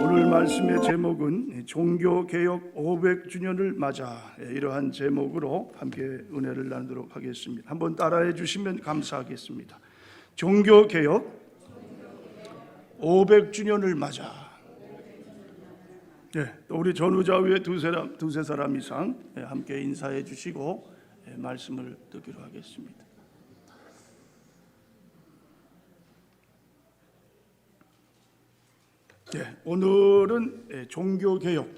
오늘 말씀의 제목은 종교개혁 500주년을 맞아, 이러한 제목으로 함께 은혜를 나누도록 하겠습니다. 한번 따라해 주시면 감사하겠습니다. 종교개혁 500주년을 맞아. 또 우리 전우자 위에 두세 사람 이상 함께 인사해 주시고 말씀을 듣기로 하겠습니다. 오늘은 종교개혁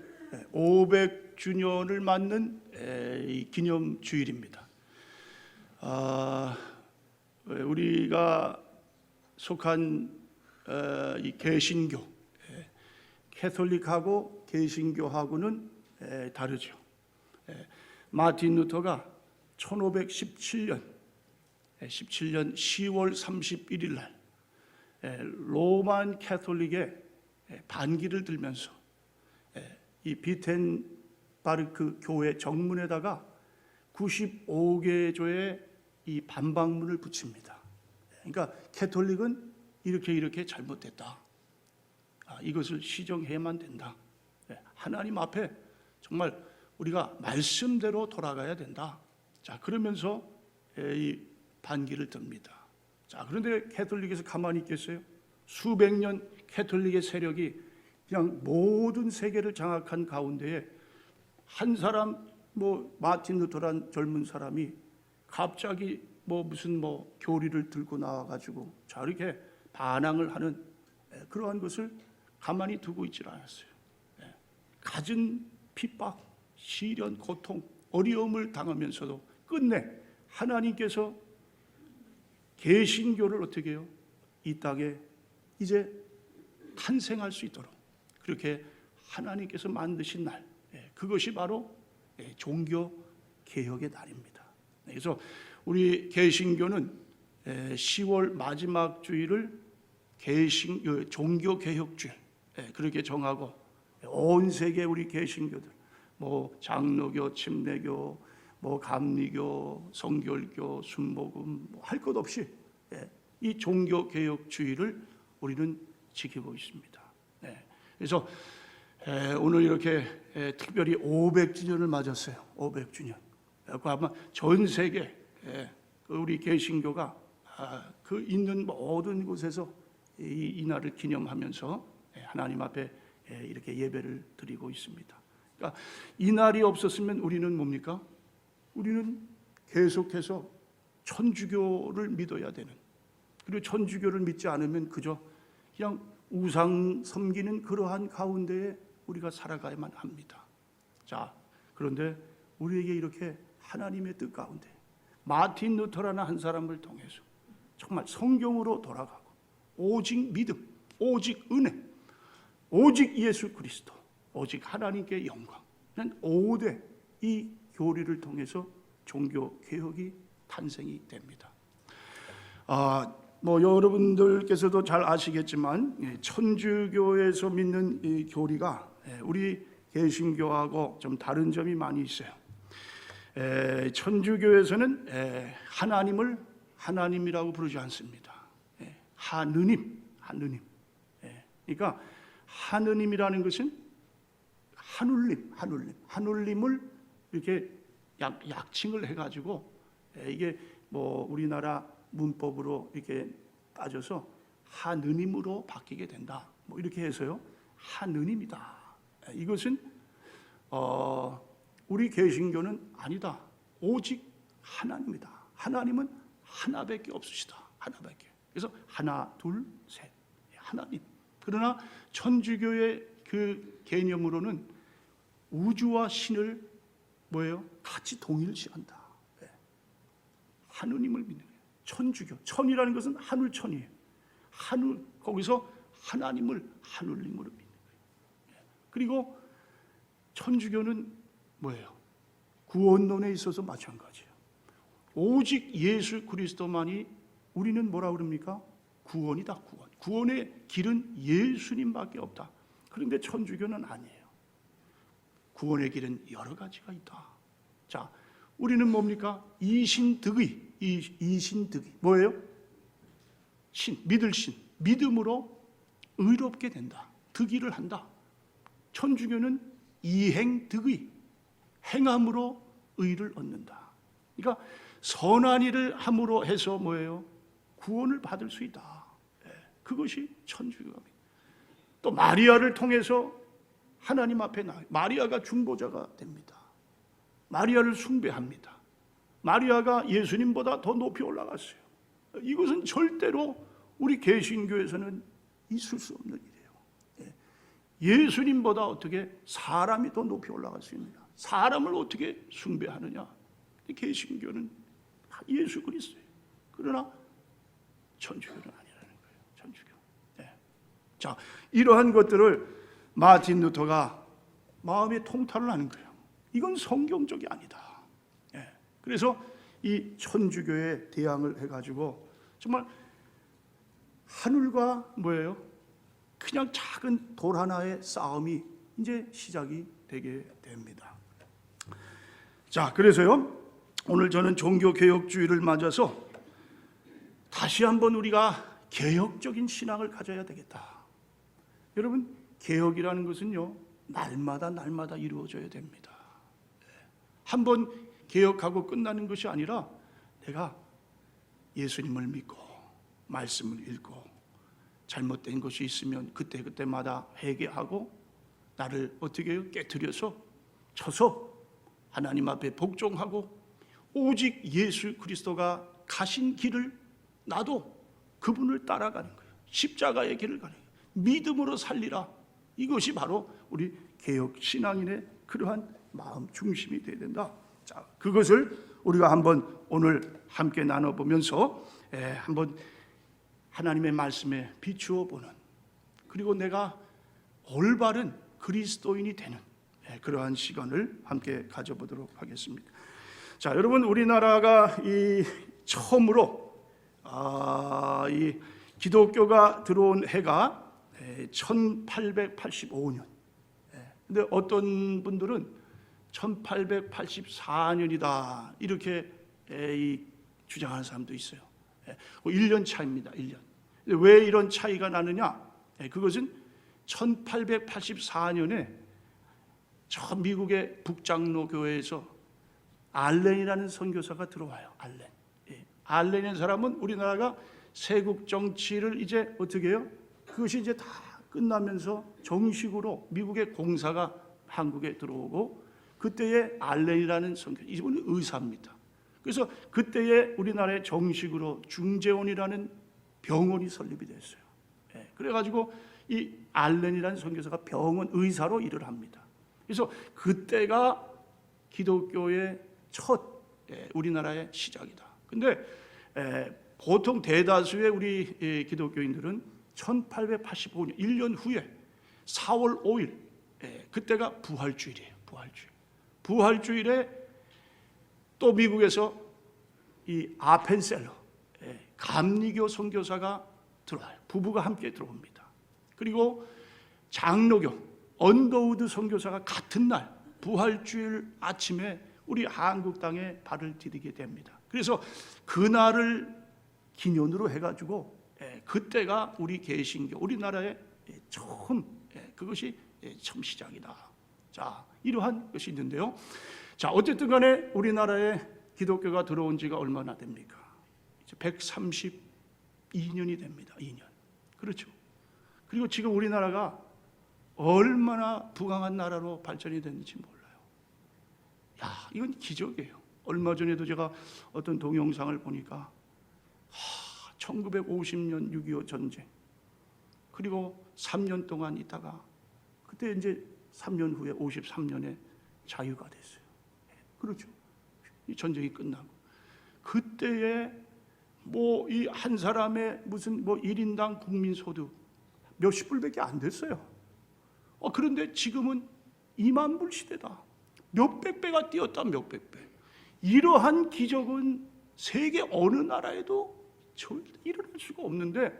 500주년을 맞는 기념 주일입니다. 우리가 속한 이 개신교, 캐톨릭하고 개신교하고는 다르죠. 마틴 루터가 1517년 10월 31일 날 로만 캐톨릭의 반기를 들면서 이 비텐바르크 교회 정문에다가 95개 조의 이 반박문을 붙입니다. 그러니까 캐톨릭은 이렇게 잘못됐다. 이것을 시정해야만 된다. 하나님 앞에 정말 우리가 말씀대로 돌아가야 된다. 자, 그러면서 이 반기를 듭니다. 자, 그런데 캐톨릭에서 가만히 있겠어요? 수백 년 캐톨릭의 세력이 그냥 모든 세계를 장악한 가운데에 한 사람, 마틴 루터란 젊은 사람이 갑자기 무슨 교리를 들고 나와가지고 자, 이렇게 반항을 하는 그러한 것을 가만히 두고 있질 않았어요. 갖은 핍박, 시련, 고통, 어려움을 당하면서도 끝내 하나님께서 개신교를 어떻게 해요? 이 땅에 이제 탄생할 수 있도록 그렇게 하나님께서 만드신 날, 그것이 바로 종교 개혁의 날입니다. 그래서 우리 개신교는 10월 마지막 주일을 종교 개혁 주일 그렇게 정하고 온 세계 우리 개신교들 장로교, 침례교, 감리교, 성결교, 순복음 할 것 없이 이 종교 개혁 주일을 우리는 지키고 있습니다. 그래서 오늘 이렇게 특별히 500주년을 맞았어요. 500주년. 아마 전 세계 우리 개신교가 그 있는 모든 곳에서 이 날을 기념하면서 하나님 앞에 이렇게 예배를 드리고 있습니다. 그러니까 이 날이 없었으면 우리는 뭡니까? 우리는 계속해서 천주교를 믿어야 되는, 그리고 천주교를 믿지 않으면 그저 그냥 우상 섬기는 그러한 가운데에 우리가 살아가야만 합니다. 자, 그런데 우리에게 이렇게 하나님의 뜻 가운데 마틴 루터라는 한 사람을 통해서 정말 성경으로 돌아가고 오직 믿음, 오직 은혜, 오직 예수 그리스도, 오직 하나님께 영광, 5대 이 교리를 통해서 종교 개혁이 탄생이 됩니다. 여러분들께서도 잘 아시겠지만 천주교에서 믿는 이 교리가 우리 개신교하고 좀 다른 점이 많이 있어요. 천주교에서는 하나님을 하나님이라고 부르지 않습니다. 하느님. 그러니까 하느님이라는 것은 하눌림을 이렇게 약칭을 해가지고 이게 우리나라 문법으로 이렇게 따져서 하느님으로 바뀌게 된다. 이렇게 해서요. 하느님이다. 이것은 우리 개신교는 아니다. 오직 하나님이다. 하나님은 하나밖에 없으시다. 하나밖에. 그래서 하나, 둘, 셋. 하나님. 그러나 천주교의 그 개념으로는 우주와 신을 같이 동일시한다. 하느님을 믿는 거예요. 천주교. 천이라는 것은 하늘천이에요. 거기서 하나님을 하늘님으로 믿는 거예요. 그리고 천주교는 구원론에 있어서 마찬가지예요. 오직 예수 그리스도만이 우리는 뭐라 그럽니까? 구원이다. 구원. 구원의 길은 예수님밖에 없다. 그런데 천주교는 아니에요. 구원의 길은 여러 가지가 있다. 자, 우리는 뭡니까? 이신득의. 뭐예요? 신, 믿을 신. 믿음으로 의롭게 된다. 득의를 한다. 천주교는 이행득의, 행함으로 의를 얻는다. 그러니까 선한 일을 함으로 해서 뭐예요? 구원을 받을 수 있다. 그것이 천주교가. 또 마리아를 통해서 하나님 앞에 마리아가 중보자가 됩니다. 마리아를 숭배합니다. 마리아가 예수님보다 더 높이 올라갔어요. 이것은 절대로 우리 개신교에서는 있을 수 없는 일이에요. 예수님보다 어떻게 사람이 더 높이 올라갈 수 있느냐? 사람을 어떻게 숭배하느냐? 개신교는 예수 그리스도예요. 그러나 천주교는 아니라는 거예요. 천주교. 자, 이러한 것들을 마틴 루터가 마음의 통달을 하는 거예요. 이건 성경적이 아니다. 그래서 이 천주교에 대항을 해가지고 정말 하늘과 뭐예요? 그냥 작은 돌 하나의 싸움이 이제 시작이 되게 됩니다. 자, 그래서요, 오늘 저는 종교개혁주의를 맞아서 다시 한번 우리가 개혁적인 신앙을 가져야 되겠다. 여러분, 개혁이라는 것은요, 날마다 이루어져야 됩니다. 한번 개혁하고 끝나는 것이 아니라 내가 예수님을 믿고 말씀을 읽고 잘못된 것이 있으면 그때마다 회개하고 나를 어떻게 해요? 깨트려서 쳐서 하나님 앞에 복종하고 오직 예수 그리스도가 가신 길을 나도 그분을 따라가는 거예요. 십자가의 길을 가는 거예요. 믿음으로 살리라. 이것이 바로 우리 개혁신앙인의 그러한 마음 중심이 되어야 된다. 자, 그것을 우리가 한번 오늘 함께 나눠보면서 한번 하나님의 말씀에 비추어 보는, 그리고 내가 올바른 그리스도인이 되는 그러한 시간을 함께 가져보도록 하겠습니다. 자, 여러분, 우리나라가 이 처음으로 이 기독교가 들어온 해가 1885년. 근데 어떤 분들은 1884년이다 이렇게 주장하는 사람도 있어요. 1년 차입니다. 1년. 왜 이런 차이가 나느냐? 그것은 1884년에 저 미국의 북장로교회에서 알렌이라는 선교사가 들어와요. 알렌이라는 사람은 우리나라가 세국 정치를 이제 어떻게 해요? 그것이 이제 다 끝나면서 정식으로 미국의 공사가 한국에 들어오고, 그때에 알렌이라는 선교, 이분은 의사입니다. 그래서 그때에 우리나라에 정식으로 중재원이라는 병원이 설립이 됐어요. 그래가지고 이 알렌이라는 선교사가 병원 의사로 일을 합니다. 그래서 그때가 기독교의 첫 우리나라의 시작이다. 근데 보통 대다수의 우리 기독교인들은 1885년 1년 후에 4월 5일 그때가 부활주일이에요. 부활주일에 또 미국에서 이 아펜셀러 감리교 선교사가 들어와요. 부부가 함께 들어옵니다. 그리고 장로교 언더우드 선교사가 같은 날 부활주일 아침에 우리 한국 땅에 발을 디디게 됩니다. 그래서 그날을 기념으로 해가지고 그때가 우리 개신교 우리나라의 처음 그것이 처음 시작이다. 자, 이러한 것이 있는데요. 자, 어쨌든 간에 우리나라에 기독교가 들어온 지가 얼마나 됩니까? 이제 132년이 됩니다. 2년. 그렇죠. 그리고 지금 우리나라가 얼마나 부강한 나라로 발전이 됐는지 몰라요. 야, 이건 기적이에요. 얼마 전에도 제가 어떤 동영상을 보니까 1950년 6.25 전쟁, 그리고 3년 동안 있다가 그때 이제 3년 후에 53년에 자유가 됐어요. 그렇죠. 이 전쟁이 끝나고 그때에 뭐 이 한 사람의 무슨 뭐 1인당 국민 소득 몇십 불밖에 안 됐어요. 그런데 지금은 2만 불 시대다. 몇백 배가 뛰었다. 몇백 배. 이러한 기적은 세계 어느 나라에도 절대 일어날 수가 없는데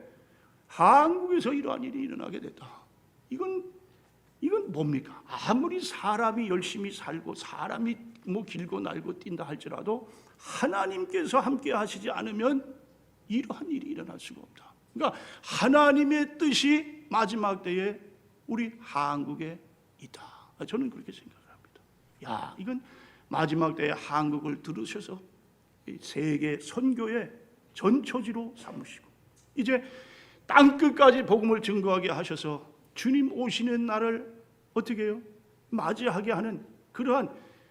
한국에서 이러한 일이 일어나게 됐다. 이건 뭡니까? 아무리 사람이 열심히 살고 사람이 뭐 길고 날고 뛴다 할지라도 하나님께서 함께 하시지 않으면 이러한 일이 일어날 수가 없다. 그러니까 하나님의 뜻이 마지막 때에 우리 한국에 있다. 저는 그렇게 생각을 합니다. 야, 이건 마지막 때에 한국을 들으셔서 세계 선교의 전초지로 삼으시고 이제 땅끝까지 복음을 증거하게 하셔서 주님 오시는 날을 어떻게 해요? 맞이하게 하는 그러한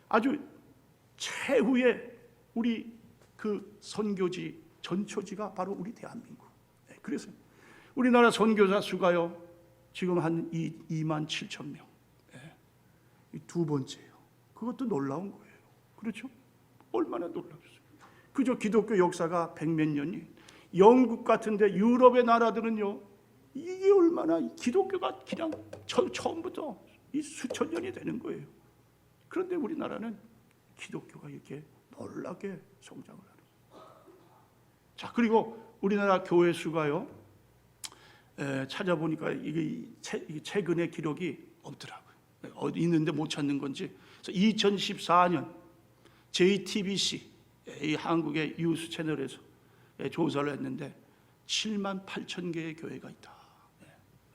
아주 최후의 우리 그 선교지 전초지가 바로 우리 대한민국. 그래서 우리나라 선교사 수가요 지금 한 2만 7천 명. 두 번째예요. 그것도 놀라운 거예요. 그렇죠? 얼마나 놀랍습니까? 그저 기독교 역사가 100몇 년이 영국 같은데 유럽의 나라들은요 이게 얼마나 거기가 그냥 처음부터 이 수천 년이 되는 거예요. 그런데 우리나라는 기독교가 이렇게 놀랍게 성장을 하는 거예요. 자, 그리고 우리나라 교회 수가요 찾아보니까 이게 최근의 기록이 없더라고요. 어디 있는데 못 찾는 건지. 그래서 2014년 JTBC 이 한국의 뉴스 채널에서 조사를 했는데 7만 8천 개의 교회가 있다.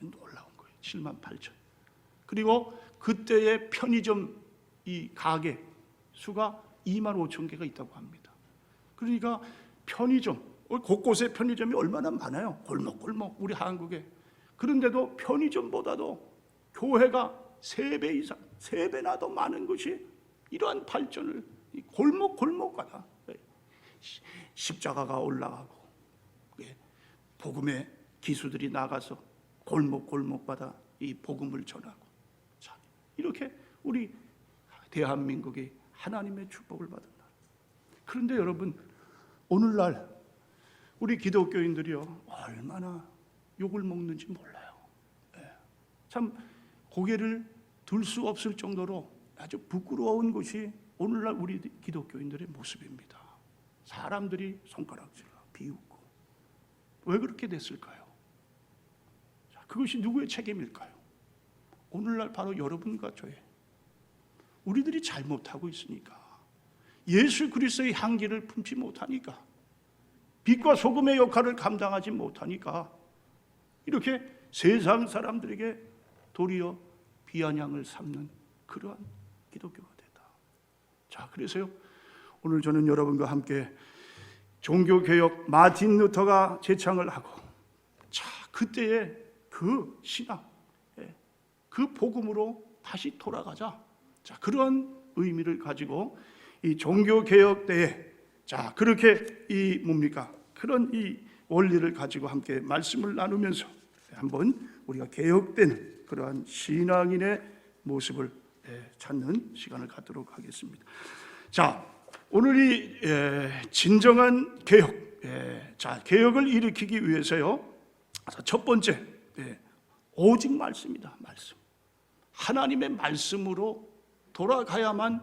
놀라운 거예요. 7만 8천. 그리고 그때의 편의점 이 가게 수가 2만 5천 개가 있다고 합니다. 그러니까 편의점 곳곳에 편의점이 얼마나 많아요. 골목골목 우리 한국에. 그런데도 편의점보다도 교회가 3배 이상, 3배나 더 많은 것이 이러한 발전을 골목골목마다 십자가가 올라가고 복음의 기수들이 나가서 골목골목마다 이 복음을 전하고 자, 이렇게 우리 대한민국이 하나님의 축복을 받은 날. 그런데 여러분 오늘날 우리 기독교인들이요 얼마나 욕을 먹는지 몰라요. 참 고개를 들 수 없을 정도로 아주 부끄러운 것이 오늘날 우리 기독교인들의 모습입니다. 사람들이 손가락질로 비웃고 왜 그렇게 됐을까요? 그것이 누구의 책임일까요? 오늘날 바로 여러분과 저의 우리들이 잘못하고 있으니까 예수 그리스도의 향기를 품지 못하니까 빛과 소금의 역할을 감당하지 못하니까 이렇게 세상 사람들에게 도리어 비아냥을 삼는 그러한 기독교가 되다. 자, 그래서요 오늘 저는 여러분과 함께 종교개혁 마틴 루터가 제창을 하고 자 그때의 그 신앙 그 복음으로 다시 돌아가자. 자 그런 의미를 가지고 이 종교개혁 때에 자 그렇게 이 뭡니까 그런 이 원리를 가지고 함께 말씀을 나누면서 한번 우리가 개혁되는 그러한 신앙인의 모습을 찾는 시간을 갖도록 하겠습니다. 자 오늘 이 진정한 개혁, 자 개혁을 일으키기 위해서요. 첫 번째 오직 말씀이다. 말씀. 하나님의 말씀으로 돌아가야만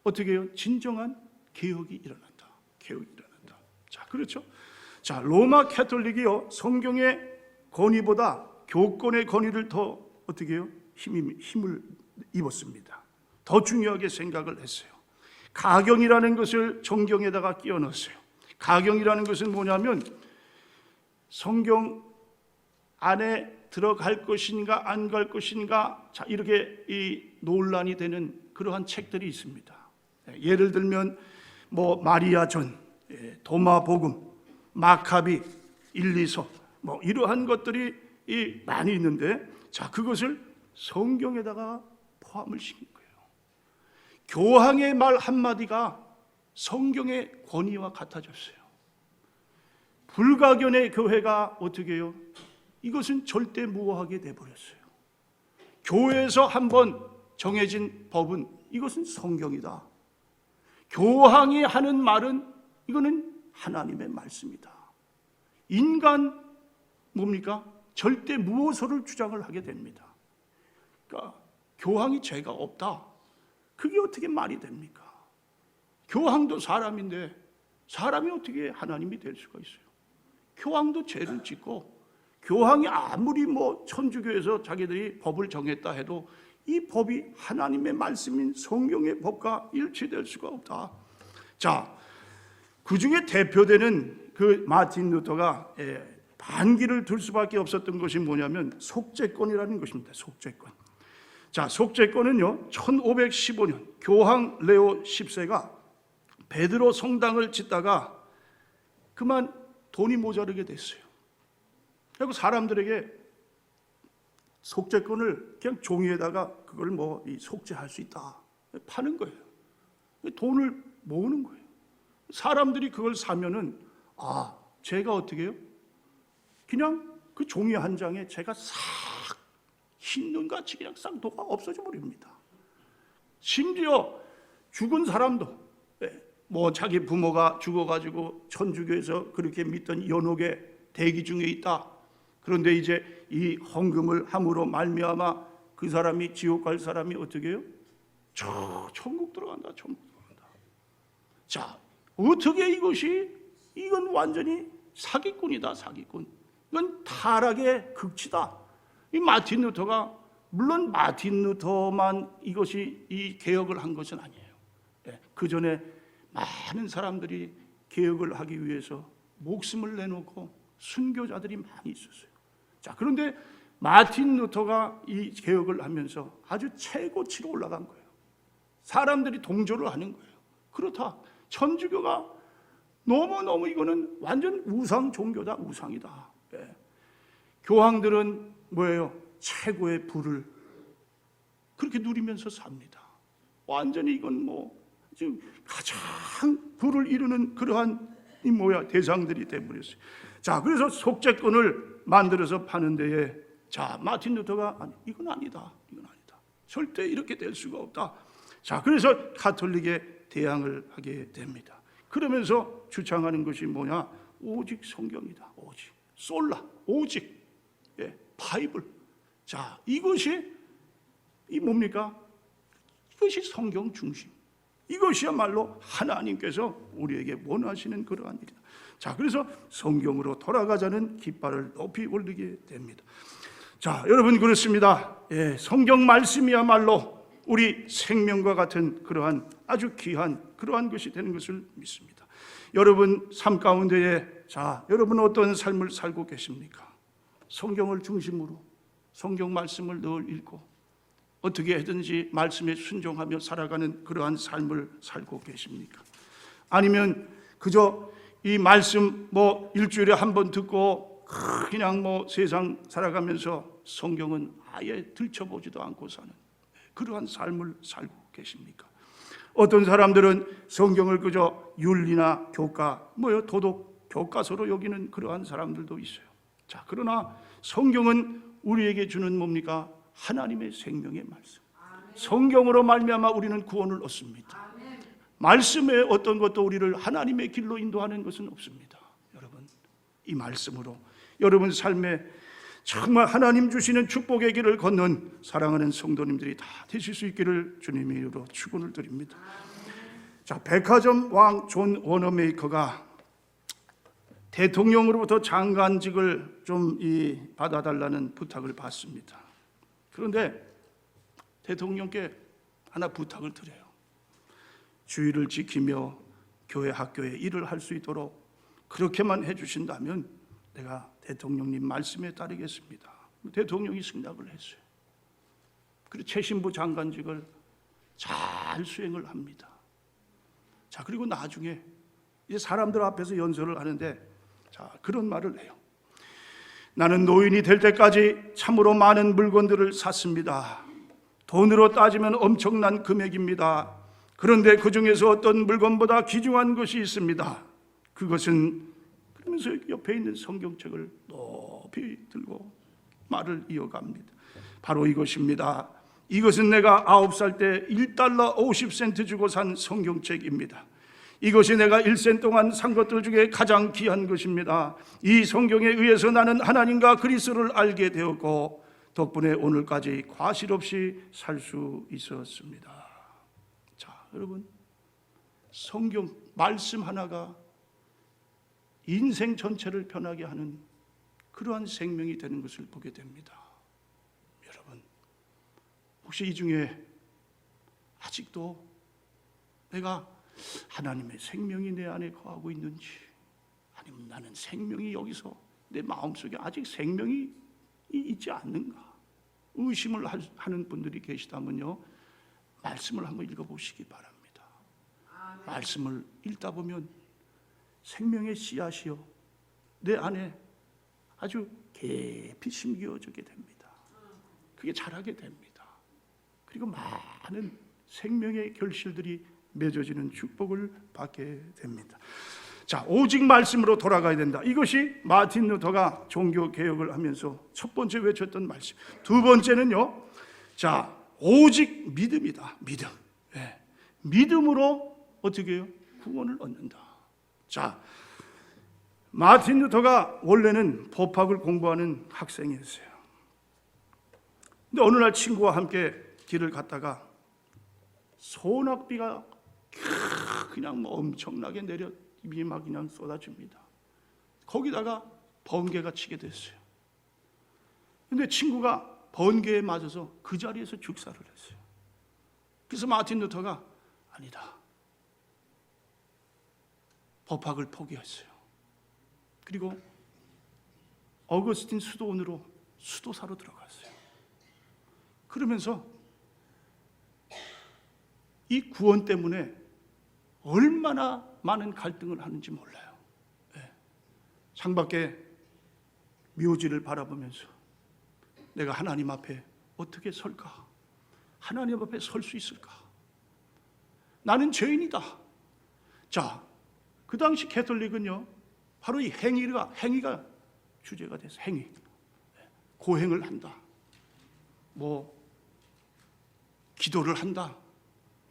어떻게 해요? 진정한 개혁이 일어난다. 개혁이 일어난다. 자 그렇죠. 자 로마 캐톨릭이요 성경의 권위보다 교권의 권위를 더 어떻게 해요? 힘을 입었습니다. 더 중요하게 생각을 했어요. 가경이라는 것을 정경에다가 끼워 넣었어요. 가경이라는 것은 뭐냐면 성경 안에 들어갈 것인가 안 갈 것인가 자 이렇게 이 논란이 되는 그러한 책들이 있습니다. 예를 들면 뭐 마리아전, 도마복음, 마카비, 1, 2서 뭐 이러한 것들이 많이 있는데 자 그것을 성경에다가 포함을 시킨 거예요. 교황의 말 한마디가 성경의 권위와 같아졌어요. 불가견의 교회가 어떻게 해요? 이것은 절대 무효하게 돼버렸어요. 교회에서 한번 정해진 법은 이것은 성경이다. 교황이 하는 말은 이거는 하나님의 말씀이다. 인간 뭡니까? 절대 무효소를 주장을 하게 됩니다. 그러니까 교황이 죄가 없다. 그게 어떻게 말이 됩니까? 교황도 사람인데 사람이 어떻게 하나님이 될 수가 있어요? 교황도 죄를 짓고 교황이 아무리 뭐 천주교에서 자기들이 법을 정했다 해도 이 법이 하나님의 말씀인 성경의 법과 일치될 수가 없다. 자, 그 중에 대표되는 그 마틴 루터가 반기를 들 수밖에 없었던 것이 뭐냐면 속죄권이라는 것입니다. 속죄권. 자, 속죄권은요 1515년 교황 레오 10세가 베드로 성당을 짓다가 그만 돈이 모자르게 됐어요. 그리고 사람들에게 속죄권을 그냥 종이에다가 그걸 뭐 속죄할 수 있다 파는 거예요. 돈을 모으는 거예요. 사람들이 그걸 사면은 제가 어떻게 해요? 그냥 그 종이 한 장에 제가 싹 흰 눈같이 그냥 쌍도가 없어져 버립니다. 심지어 죽은 사람도 뭐 자기 부모가 죽어가지고 천주교에서 그렇게 믿던 연옥에 대기 중에 있다. 그런데 이제 이 헌금을 함으로 말미암아 그 사람이 지옥 갈 사람이 어떻게 해요? 천국 들어간다. 천국 들어간다. 자, 어떻게 이건 완전히 사기꾼이다. 사기꾼. 이건 타락의 극치다. 이 마틴 루터가 물론 마틴 루터만 이 개혁을 한 것은 아니에요. 그 전에 많은 사람들이 개혁을 하기 위해서 목숨을 내놓고 순교자들이 많이 있었어요. 자, 그런데 마틴 루터가 이 개혁을 하면서 아주 최고치로 올라간 거예요. 사람들이 동조를 하는 거예요. 그렇다. 천주교가 너무너무 이거는 완전 우상 종교다. 우상이다. 교황들은 뭐예요? 최고의 부를 그렇게 누리면서 삽니다. 완전히 이건 지금 가장 부를 이루는 그러한 대상들이 되어버렸어요. 자, 그래서 속죄권을 만들어서 파는 데에 마틴 루터가 이건 아니다. 절대 이렇게 될 수가 없다. 자, 그래서 가톨릭에 대항을 하게 됩니다. 그러면서 주창하는 것이 뭐냐? 오직 성경이다. 오직 솔라, 오직 바이블. 자, 이것이 뭡니까? 이것이 성경 중심. 이것이야말로 하나님께서 우리에게 원하시는 그러한 일이다. 자, 그래서 성경으로 돌아가자는 깃발을 높이 올리게 됩니다. 자, 여러분 그렇습니다. 성경 말씀이야말로 우리 생명과 같은 그러한 아주 귀한 그러한 것이 되는 것을 믿습니다. 여러분 삶 가운데에 여러분 어떤 삶을 살고 계십니까? 성경을 중심으로 성경 말씀을 늘 읽고 어떻게 하든지 말씀에 순종하며 살아가는 그러한 삶을 살고 계십니까? 아니면 그저 이 말씀 일주일에 한 번 듣고 그냥 세상 살아가면서 성경은 아예 들춰보지도 않고 사는 그러한 삶을 살고 계십니까? 어떤 사람들은 성경을 그저 윤리나 교과 도덕 교과서로 여기는 그러한 사람들도 있어요. 자, 그러나 성경은 우리에게 주는 뭡니까? 하나님의 생명의 말씀. 성경으로 말미암아 우리는 구원을 얻습니다. 말씀에 어떤 것도 우리를 하나님의 길로 인도하는 것은 없습니다. 여러분, 이 말씀으로 여러분 삶에 정말 하나님 주시는 축복의 길을 걷는 사랑하는 성도님들이 다 되실 수 있기를 주님의 이름으로 축원을 드립니다. 자, 백화점 왕 존 워너메이커가 대통령으로부터 장관직을 좀 받아달라는 부탁을 받습니다. 그런데 대통령께 하나 부탁을 드려요. 주의를 지키며 교회 학교에 일을 할 수 있도록 그렇게만 해주신다면 내가 대통령님 말씀에 따르겠습니다. 대통령이 승낙을 했어요. 그리고 최신부 장관직을 잘 수행을 합니다. 자, 그리고 나중에 이제 사람들 앞에서 연설을 하는데 그런 말을 해요. 나는 노인이 될 때까지 참으로 많은 물건들을 샀습니다. 돈으로 따지면 엄청난 금액입니다. 그런데 그 중에서 어떤 물건보다 귀중한 것이 있습니다. 그것은 그러면서 옆에 있는 성경책을 높이 들고 말을 이어갑니다. 바로 이것입니다. 이것은 내가 9살 때 1달러 50센트 주고 산 성경책입니다. 이것이 내가 1생 동안 산 것들 중에 가장 귀한 것입니다. 이 성경에 의해서 나는 하나님과 그리스도를 알게 되었고 덕분에 오늘까지 과실 없이 살 수 있었습니다. 자, 여러분, 성경 말씀 하나가 인생 전체를 변하게 하는 그러한 생명이 되는 것을 보게 됩니다. 여러분, 혹시 이 중에 아직도 내가 하나님의 생명이 내 안에 거하고 있는지, 아니면 나는 생명이 여기서 내 마음속에 아직 생명이 있지 않는가 의심을 하는 분들이 계시다면요, 말씀을 한번 읽어보시기 바랍니다. 말씀을 읽다 보면 생명의 씨앗이요 내 안에 아주 깊이 심겨지게 됩니다. 그게 자라게 됩니다. 그리고 많은 생명의 결실들이 맺어지는 축복을 받게 됩니다. 자, 오직 말씀으로 돌아가야 된다. 이것이 마틴 루터가 종교 개혁을 하면서 첫 번째 외쳤던 말씀. 두 번째는요, 자, 오직 믿음이다. 믿음. 네. 믿음으로 어떻게 해요? 구원을 얻는다. 자, 마틴 루터가 원래는 법학을 공부하는 학생이었어요. 근데 어느 날 친구와 함께 길을 갔다가 소낙비가 그냥 뭐 엄청나게 내려 입이 막 그냥 쏟아집니다. 거기다가 번개가 치게 됐어요. 근데 친구가 번개에 맞아서 그 자리에서 죽사를 했어요. 그래서 마틴 루터가 아니다, 법학을 포기했어요. 그리고 어거스틴 수도원으로 수도사로 들어갔어요. 그러면서 이 구원 때문에 얼마나 많은 갈등을 하는지 몰라요. 네. 창밖에 묘지를 바라보면서 내가 하나님 앞에 어떻게 설까? 하나님 앞에 설 수 있을까? 나는 죄인이다. 자, 그 당시 캐톨릭은요, 바로 이 행위가 주제가 돼서 행위, 고행을 한다, 뭐 기도를 한다,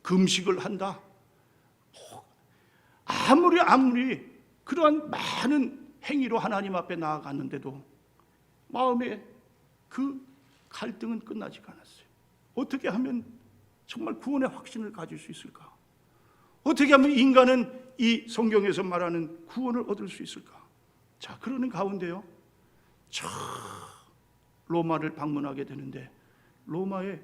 금식을 한다. 아무리 그러한 많은 행위로 하나님 앞에 나아갔는데도 마음에 그 갈등은 끝나지가 않았어요. 어떻게 하면 정말 구원의 확신을 가질 수 있을까? 어떻게 하면 인간은 이 성경에서 말하는 구원을 얻을 수 있을까? 자, 그러는 가운데요, 저 로마를 방문하게 되는데 로마에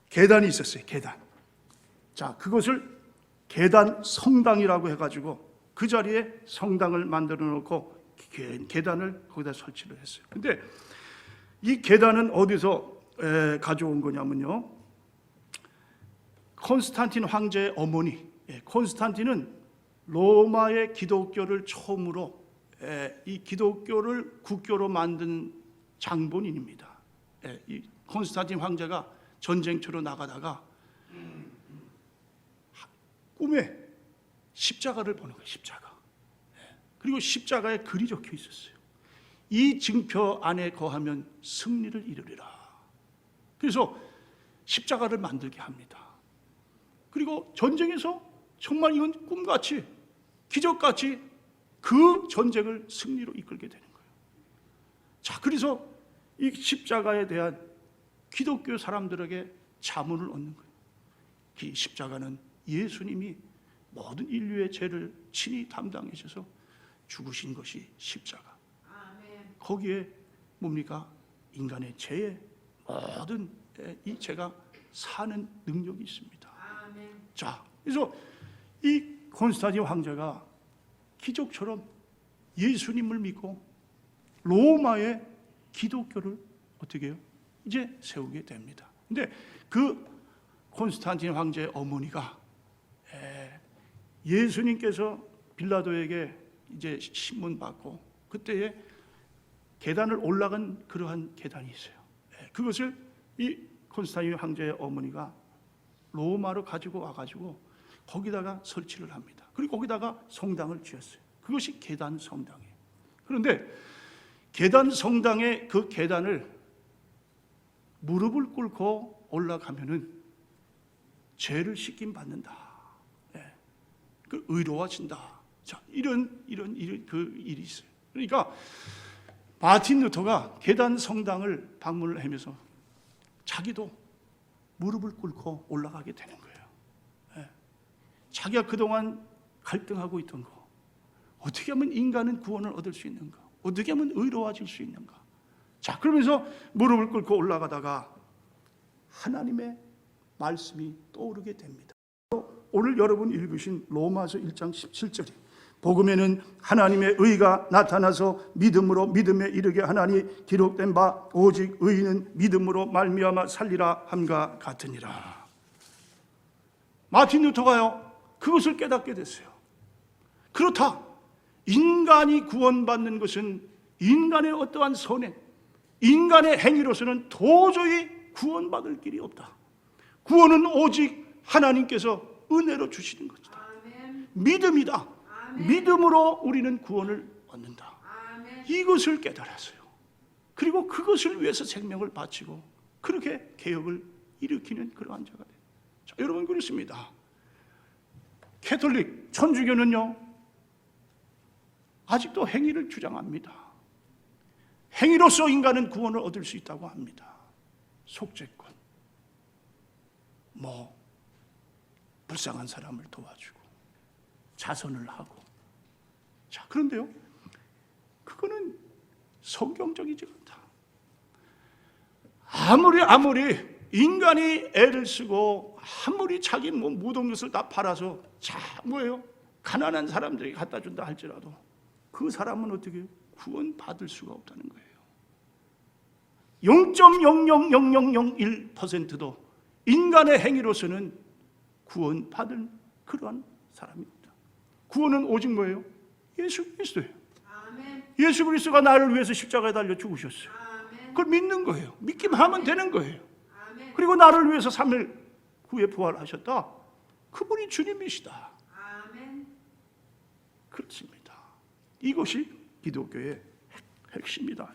계단이 있었어요. 계단. 자, 그것을 계단 성당이라고 해가지고 그 자리에 성당을 만들어 놓고 계단을 거기다 설치를 했어요. 근데 이 계단은 어디서 가져온 거냐면요, 콘스탄틴 황제의 어머니, 콘스탄틴은 로마의 기독교를 처음으로 이 기독교를 국교로 만든 장본인입니다. 이 콘스탄틴 황제가 전쟁터로 나가다가 꿈에 십자가를 보는 거예요. 십자가. 그리고 십자가에 글이 적혀 있었어요. 이 증표 안에 거하면 승리를 이루리라. 그래서 십자가를 만들게 합니다. 그리고 전쟁에서 정말 이건 꿈같이 기적같이 그 전쟁을 승리로 이끌게 되는 거예요. 자, 그래서 이 십자가에 대한 기독교 사람들에게 자문을 얻는 거예요. 이 십자가는 예수님이 모든 인류의 죄를 친히 담당하셔서 죽으신 것이 십자가. 거기에 뭡니까? 인간의 죄의 모든 이 죄가 사는 능력이 있습니다. 자, 그래서 이 콘스탄틴 황제가 기적처럼 예수님을 믿고 로마의 기독교를 어떻게 해요? 이제 세우게 됩니다. 근데 그 콘스탄틴 황제의 어머니가 예수님께서 빌라도에게 이제 신문 받고 그때에 계단을 올라간 그러한 계단이 있어요. 그것을 이 콘스탄틴 황제의 어머니가 로마로 가지고 와가지고 거기다가 설치를 합니다. 그리고 거기다가 성당을 지었어요. 그것이 계단 성당이에요. 그런데 계단 성당의 그 계단을 무릎을 꿇고 올라가면은 죄를 씻김 받는다. 그 의로워진다. 자, 이런 그 일이 있어요. 그러니까 마틴 루터가 계단 성당을 방문을 하면서 자기도 무릎을 꿇고 올라가게 되는 거예요. 자기가 그동안 갈등하고 있던 거, 어떻게 하면 인간은 구원을 얻을 수 있는가? 어떻게 하면 의로워질 수 있는가? 자, 그러면서 무릎을 꿇고 올라가다가 하나님의 말씀이 떠오르게 됩니다. 오늘 여러분 읽으신 로마서 1장 17절이 복음에는 하나님의 의가 나타나서 믿음으로 믿음에 이르게 하나니 기록된 바 오직 의인은 믿음으로 말미암아 살리라 함과 같으니라. 마틴 루터가요 그것을 깨닫게 됐어요. 그렇다. 인간이 구원받는 것은 인간의 어떠한 선행, 인간의 행위로서는 도저히 구원받을 길이 없다. 구원은 오직 하나님께서 은혜로 주시는 것이다. 믿음이다. 믿음으로 우리는 구원을 얻는다. 이것을 깨달았어요. 그리고 그것을 위해서 생명을 바치고 그렇게 개혁을 일으키는 그러한 자가 돼요. 자, 여러분 그렇습니다. 캐톨릭 천주교는요 아직도 행위를 주장합니다. 행위로서 인간은 구원을 얻을 수 있다고 합니다. 속죄권, 불쌍한 사람을 도와주고 자선을 하고. 자, 그런데요 그거는 성경적이지 않다. 아무리 인간이 애를 쓰고 아무리 자기 모든 것을 다 팔아서 가난한 사람들이 갖다 준다 할지라도 그 사람은 어떻게 구원받을 수가 없다는 거예요. 0.00001%도 인간의 행위로서는 구원받을 그러한 사람입니다. 구원은 오직 뭐예요? 예수 그리스도예요. 예수 그리스도가 나를 위해서 십자가에 달려 죽으셨어요. 그걸 믿는 거예요. 믿기만 하면 되는 거예요. 그리고 나를 위해서 3일 후에 부활하셨다. 그분이 주님이시다. 그렇습니다. 이것이 기독교의 핵심이다.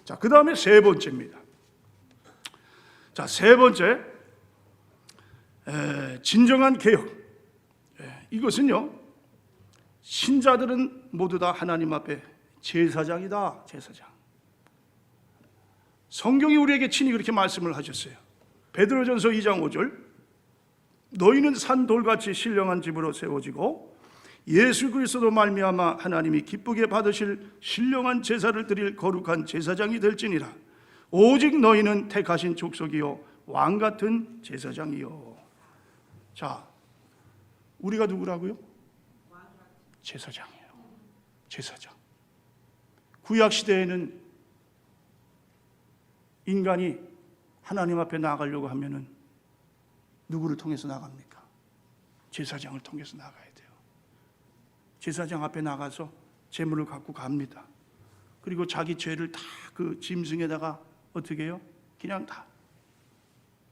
자, 그 다음에 세 번째입니다. 자, 세 번째, 진정한 개혁. 이것은요, 신자들은 모두 다 하나님 앞에 제사장이다. 제사장. 성경이 우리에게 친히 그렇게 말씀을 하셨어요. 베드로전서 2장 5절, 너희는 산 돌같이 신령한 집으로 세워지고 예수 그리스도 말미암아 하나님이 기쁘게 받으실 신령한 제사를 드릴 거룩한 제사장이 될지니라. 오직 너희는 택하신 족속이요 왕 같은 제사장이요. 자, 우리가 누구라고요? 제사장이에요. 제사장. 구약 시대에는 인간이 하나님 앞에 나아가려고 하면은 누구를 통해서 나갑니까? 제사장을 통해서 나가야 돼요. 제사장 앞에 나가서 제물을 갖고 갑니다. 그리고 자기 죄를 다 그 짐승에다가 어떻게 해요? 그냥 다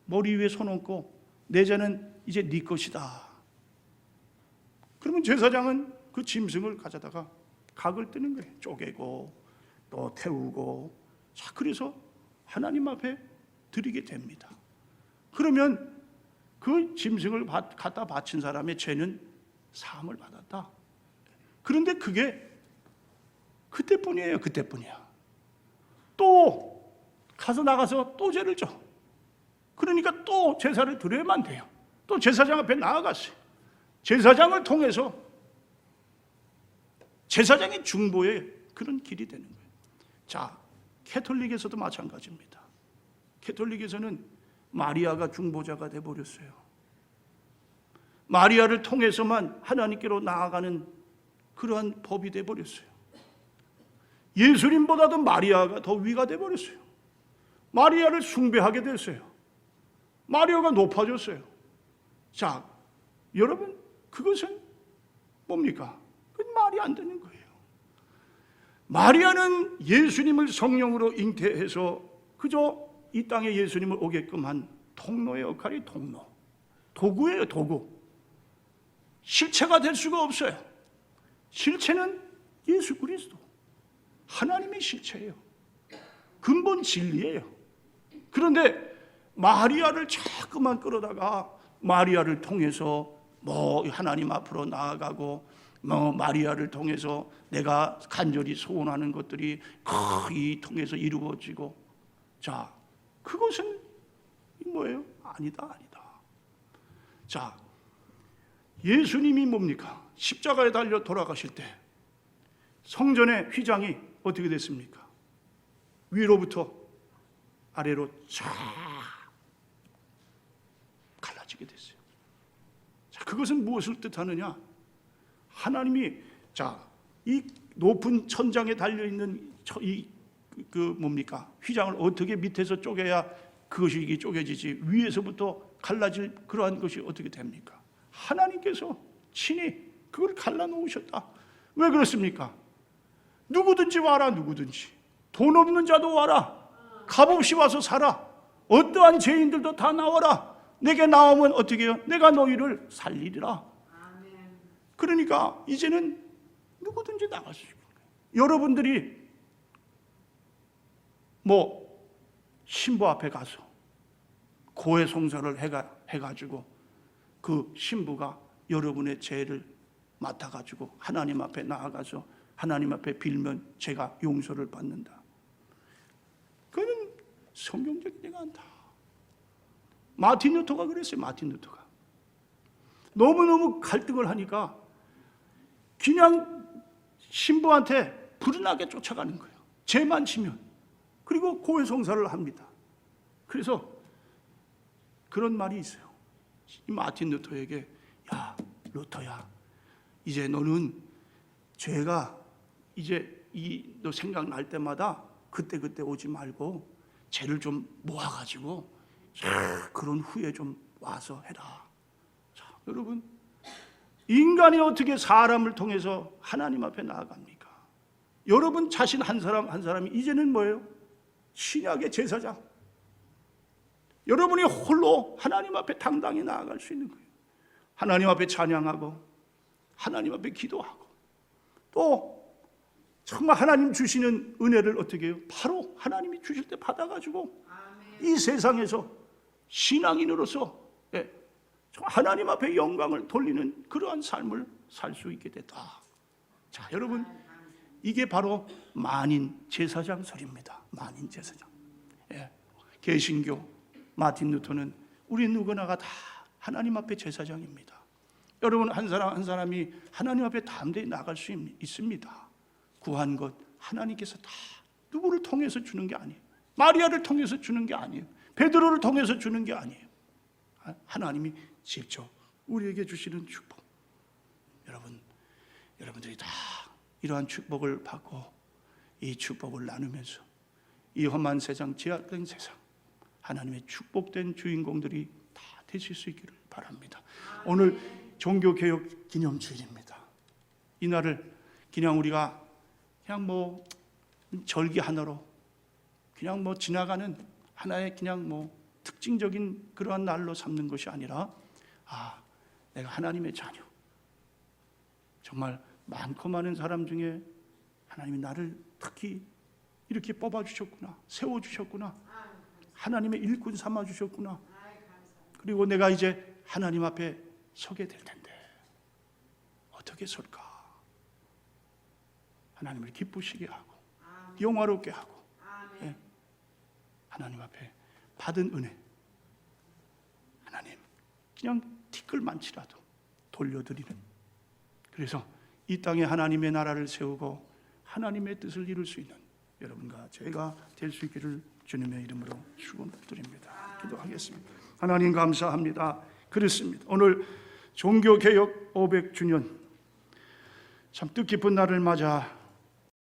머리 위에 손 얹고 내 죄는 이제 네 것이다. 그러면 제사장은 그 짐승을 가져다가 각을 뜨는 거예요. 쪼개고 또 태우고. 자, 그래서 하나님 앞에 드리게 됩니다. 그러면 그 짐승을 갖다 바친 사람의 죄는 사함을 받았다. 그런데 그게 그때뿐이에요. 그때뿐이야. 또 가서 나가서 또 죄를 져. 그러니까 또 제사를 드려야만 돼요. 또 제사장 앞에 나아갔어요. 제사장을 통해서 제사장의 중보의 그런 길이 되는 거예요. 자, 캐톨릭에서도 마찬가지입니다. 캐톨릭에서는 마리아가 중보자가 되어버렸어요. 마리아를 통해서만 하나님께로 나아가는 그러한 법이 되어버렸어요. 예수님보다도 마리아가 더 위가 되어버렸어요. 마리아를 숭배하게 됐어요. 마리아가 높아졌어요. 자, 여러분, 그것은 뭡니까? 그건 말이 안 되는 거예요. 마리아는 예수님을 성령으로 잉태해서 그저 이 땅에 예수님을 오게끔 한 통로의 역할이 통로. 도구예요, 도구. 실체가 될 수가 없어요. 실체는 예수 그리스도. 하나님의 실체예요. 근본 진리예요. 그런데 마리아를 자꾸만 끌어다가 마리아를 통해서 하나님 앞으로 나아가고 마리아를 통해서 내가 간절히 소원하는 것들이 거의 통해서 이루어지고. 자, 그것은 뭐예요? 아니다. 자, 예수님이 뭡니까? 십자가에 달려 돌아가실 때 성전의 휘장이 어떻게 됐습니까? 위로부터 아래로 쫙 갈라지게 됐어요. 자, 그것은 무엇을 뜻하느냐? 하나님이 자, 이 높은 천장에 달려 있는 뭡니까? 휘장을 어떻게 밑에서 쪼개야 그것이 이게 쪼개지지 위에서부터 갈라질 그러한 것이 어떻게 됩니까? 하나님께서 친히 그걸 갈라 놓으셨다. 왜 그렇습니까? 누구든지 와라. 누구든지 돈 없는 자도 와라. 값없이 와서 살아. 어떠한 죄인들도 다 나와라. 내게 나오면 어떻게 해요? 내가 너희를 살리리라. 그러니까 이제는 누구든지 나갈 수 있는 거예요. 여러분들이 신부 앞에 가서 고해성사를 해가지고 그 신부가 여러분의 죄를 맡아가지고 하나님 앞에 나아가서 하나님 앞에 빌면 제가 용서를 받는다. 그거는 성경적이지가 않다. 마틴 루터가 그랬어요. 마틴 루터가 너무너무 갈등을 하니까 그냥 신부한테 불운하게 쫓아가는 거예요. 죄만 지면. 그리고 고해성사를 합니다. 그래서 그런 말이 있어요. 이 마틴 루터에게, 야 루터야, 이제 너는 죄가 이제 너 생각날 때마다 그때 오지 말고 죄를 좀 모아가지고 그런 후에 좀 와서 해라. 자, 여러분, 인간이 어떻게 사람을 통해서 하나님 앞에 나아갑니까? 여러분 자신 한 사람 한 사람이 이제는 뭐예요? 신약의 제사장. 여러분이 홀로 하나님 앞에 당당히 나아갈 수 있는 거예요. 하나님 앞에 찬양하고 하나님 앞에 기도하고 또 정말 하나님 주시는 은혜를 어떻게 해요? 바로 하나님이 주실 때 받아가지고 이 세상에서 신앙인으로서 하나님 앞에 영광을 돌리는 그러한 삶을 살 수 있게 됐다. 자, 여러분, 이게 바로 만인 제사장설입니다. 만인 제사장. 개신교 마틴 루터는 우리 누구나가 다 하나님 앞에 제사장입니다. 여러분 한 사람 한 사람이 하나님 앞에 담대히 나갈 수 있습니다. 구한 것 하나님께서 다 누구를 통해서 주는 게 아니에요. 마리아를 통해서 주는 게 아니에요. 베드로를 통해서 주는 게 아니에요. 하나님이 직접 우리에게 주시는 축복. 여러분들이 다 이러한 축복을 받고 이 축복을 나누면서 이 험한 세상, 제약된 세상, 하나님의 축복된 주인공들이 다 되실 수 있기를 바랍니다. 오늘 종교개혁 기념주일입니다. 이 날을 그냥 우리가 그냥 절기 하나로 그냥 지나가는 하나의 그냥 특징적인 그러한 날로 삼는 것이 아니라, 내가 하나님의 자녀, 정말 많고 많은 사람 중에 하나님이 나를 특히 이렇게 뽑아주셨구나, 세워주셨구나, 하나님의 일꾼 삼아주셨구나. 그리고 내가 이제 하나님 앞에 서게 될 텐데 어떻게 설까? 하나님을 기쁘시게 하고 영화롭게 하고 하나님 앞에 받은 은혜, 하나님 그냥 티끌만치라도 돌려드리는, 그래서 이 땅에 하나님의 나라를 세우고 하나님의 뜻을 이룰 수 있는 여러분과 제가 될 수 있기를 주님의 이름으로 축원드립니다. 기도하겠습니다. 하나님 감사합니다. 그렇습니다. 오늘 종교개혁 500주년 참 뜻깊은 날을 맞아